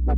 Hey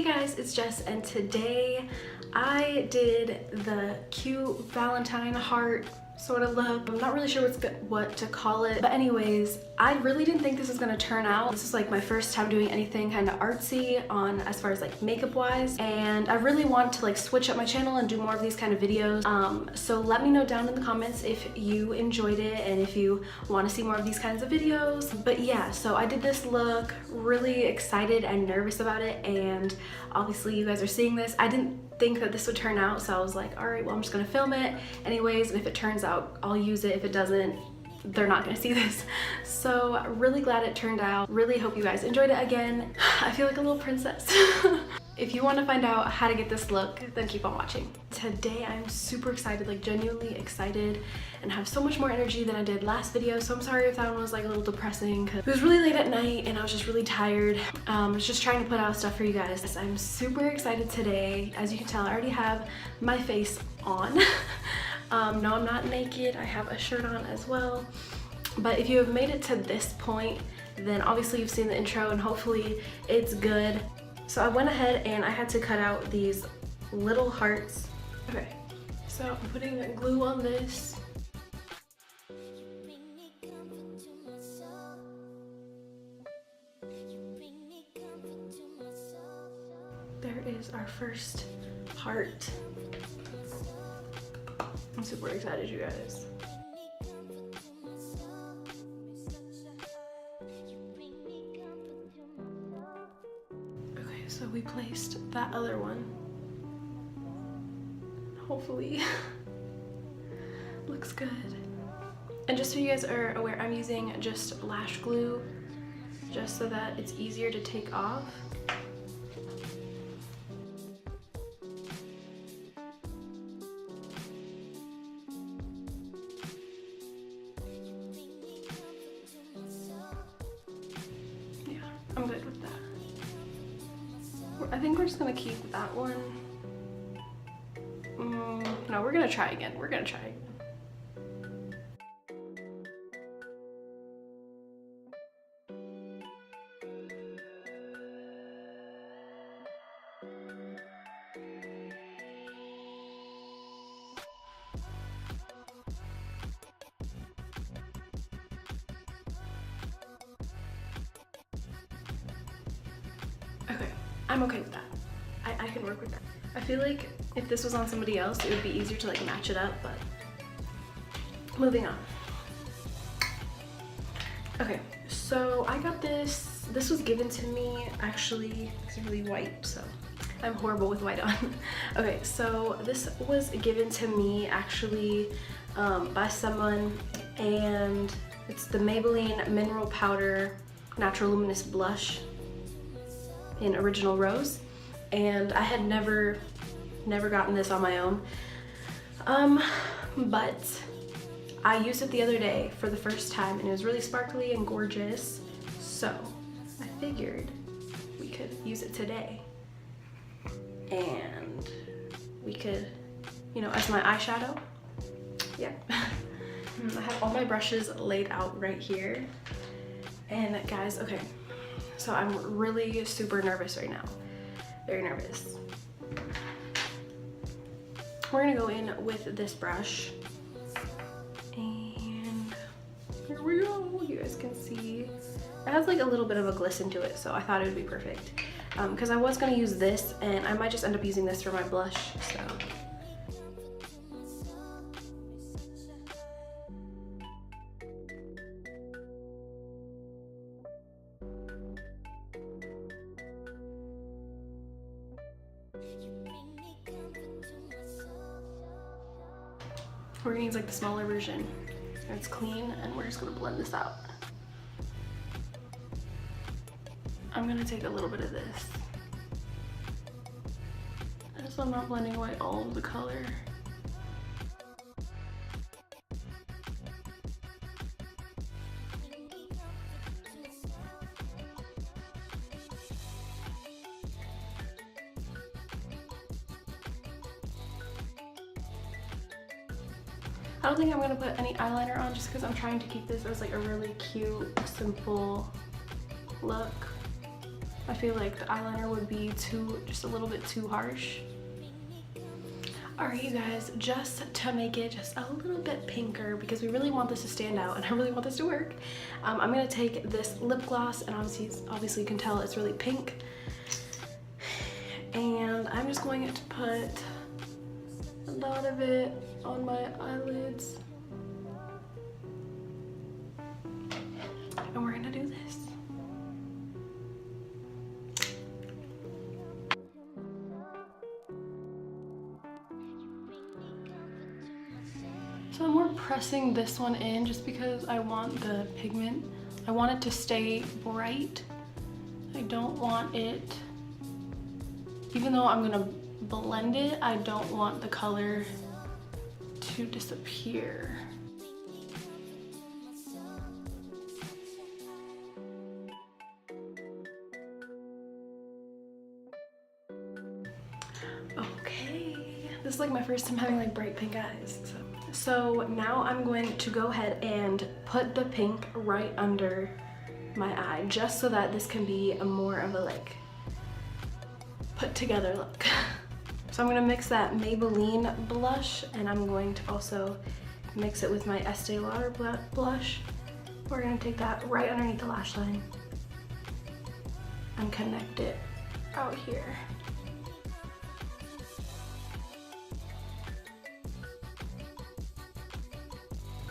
guys, it's Jess, and today I did the cute Valentine heart sort of look. I'm not really sure what to call it, but anyways, I really didn't think this was gonna turn out. This is like my first time doing anything kind of artsy on as far as like makeup wise, and I really want to like switch up my channel and do more of these kind of videos. So let me know down in the comments if you enjoyed it and if you want to see more of these kinds of videos. But yeah, so I did this look, really excited and nervous about it, and obviously you guys are seeing this. I didn't think that this would turn out, so I was like, all right, well, I'm just gonna film it anyways, and if it turns out, I'll use it. If it doesn't, they're not gonna see this. So really glad it turned out. Really hope you guys enjoyed it again. I feel like a little princess. If you want to find out how to get this look, then keep on watching. Today I'm super excited, like genuinely excited, and have so much more energy than I did last video. So I'm sorry if that one was like a little depressing, because it was really late at night and I was just really tired. I was just trying to put out stuff for you guys. I'm super excited today. As you can tell, I already have my face on. No, I'm not naked. I have a shirt on as well. But if you have made it to this point, then obviously you've seen the intro and hopefully it's good. So I went ahead and I had to cut out these little hearts. Okay, so I'm putting glue on this. There is our first heart. I'm super excited, you guys. So we placed that other one. Hopefully looks good. And just so you guys are aware, I'm using just lash glue just so that it's easier to take off. Yeah, I'm good with that. I think we're just gonna keep that one. No, we're gonna try again. We're gonna try again. Okay, I'm okay with that. I can work with that. I feel like if this was on somebody else, it would be easier to like match it up, but moving on. Okay, so I got this. This was given to me, actually, it's really white, so I'm horrible with white on. Okay, so this was given to me actually by someone, and it's the Maybelline Mineral Powder Natural Luminous Blush in Original Rose, and I had never gotten this on my own, but I used it the other day for the first time and it was really sparkly and gorgeous, so I figured we could use it today and we could, you know, as my eyeshadow. Yeah. I have all my brushes laid out right here, and guys, okay, so I'm really super nervous right now. Very nervous. We're gonna go in with this brush, and here we go. You guys can see it has like a little bit of a glisten to it, so I thought it would be perfect. Because I was gonna use this, and I might just end up using this for my blush, so. We're gonna use like the smaller version. It's clean, and we're just gonna blend this out. I'm gonna take a little bit of this. So I'm not blending away all of the color. I don't think I'm gonna put any eyeliner on just because I'm trying to keep this as like a really cute, simple look. I feel like the eyeliner would be just a little bit too harsh. Alright you guys, just to make it just a little bit pinker because we really want this to stand out and I really want this to work, I'm gonna take this lip gloss, and obviously you can tell it's really pink, and I'm just going to put a lot of it on my eyelids, and we're gonna do this. So I'm more pressing this one in just because I want the pigment. I want it to stay bright. I don't want it, even though I'm gonna blend it, I don't want the color to disappear. Okay, this is like my first time having like bright pink eyes. So now I'm going to go ahead and put the pink right under my eye, just so that this can be a more of a like put together look. So I'm gonna mix that Maybelline blush, and I'm going to also mix it with my Estee Lauder blush. We're gonna take that right underneath the lash line and connect it out here.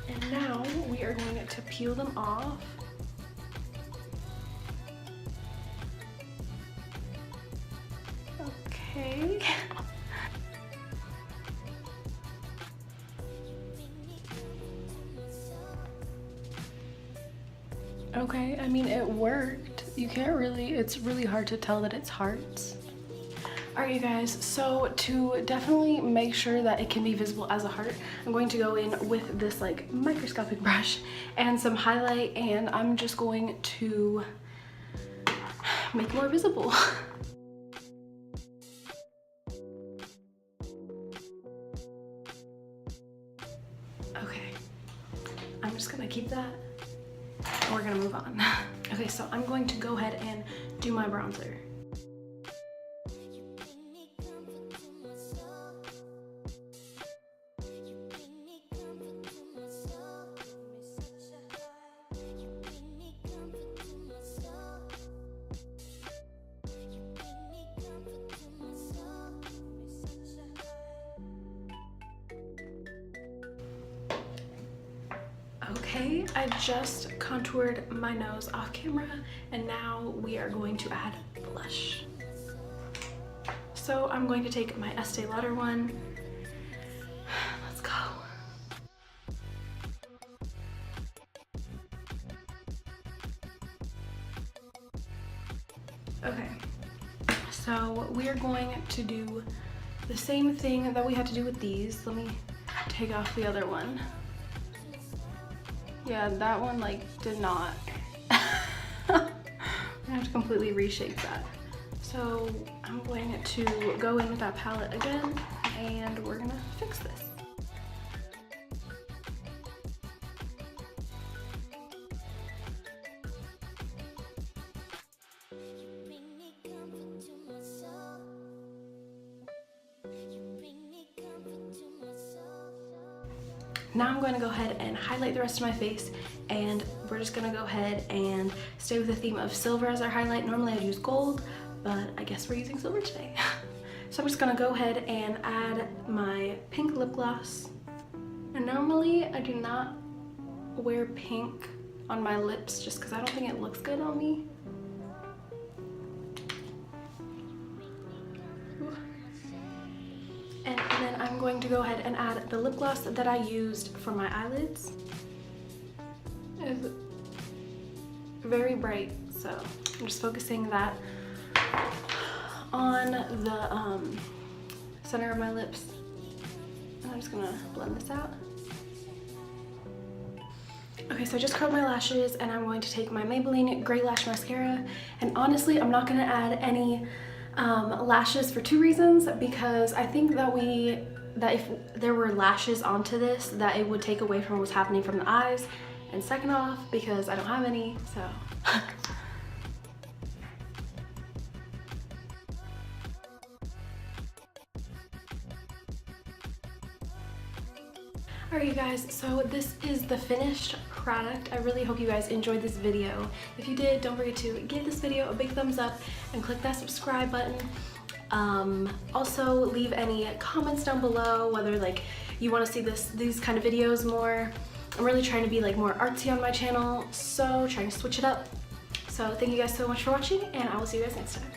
And now we are going to peel them off. Okay. Okay, I mean, it worked. You can't really, it's really hard to tell that it's hearts. Alright you guys, so to definitely make sure that it can be visible as a heart, I'm going to go in with this like microscopic brush and some highlight, and I'm just going to make it more visible. Okay, I'm just gonna keep that and we're gonna move on. Okay, so I'm going to go ahead and do my bronzer. Okay, I just contoured my nose off camera, and now we are going to add blush. So I'm going to take my Estee Lauder one. Let's go. Okay, so we are going to do the same thing that we had to do with these. Let me take off the other one. Yeah, that one like did not. I have to completely reshape that. So I'm going to go in with that palette again, and we're gonna fix this. Now I'm going to go ahead and highlight the rest of my face, and we're just going to go ahead and stay with the theme of silver as our highlight. Normally I'd use gold, but I guess we're using silver today. So I'm just going to go ahead and add my pink lip gloss. And normally I do not wear pink on my lips just because I don't think it looks good on me. And then I'm going to go ahead and add the lip gloss that I used for my eyelids. It's very bright, so I'm just focusing that on the center of my lips. And I'm just gonna blend this out. Okay, so I just curled my lashes, and I'm going to take my Maybelline Gray Lash Mascara. And honestly, I'm not gonna add any lashes for two reasons, because I think that we that if there were lashes onto this, that it would take away from what's happening from the eyes. And second off, because I don't have any, so. Alright you guys, so this is the finished product. I really hope you guys enjoyed this video. If you did, don't forget to give this video a big thumbs up and click that subscribe button. Also leave any comments down below, whether like you want to see these kind of videos more. I'm really trying to be like more artsy on my channel, so trying to switch it up. So thank you guys so much for watching, and I will see you guys next time.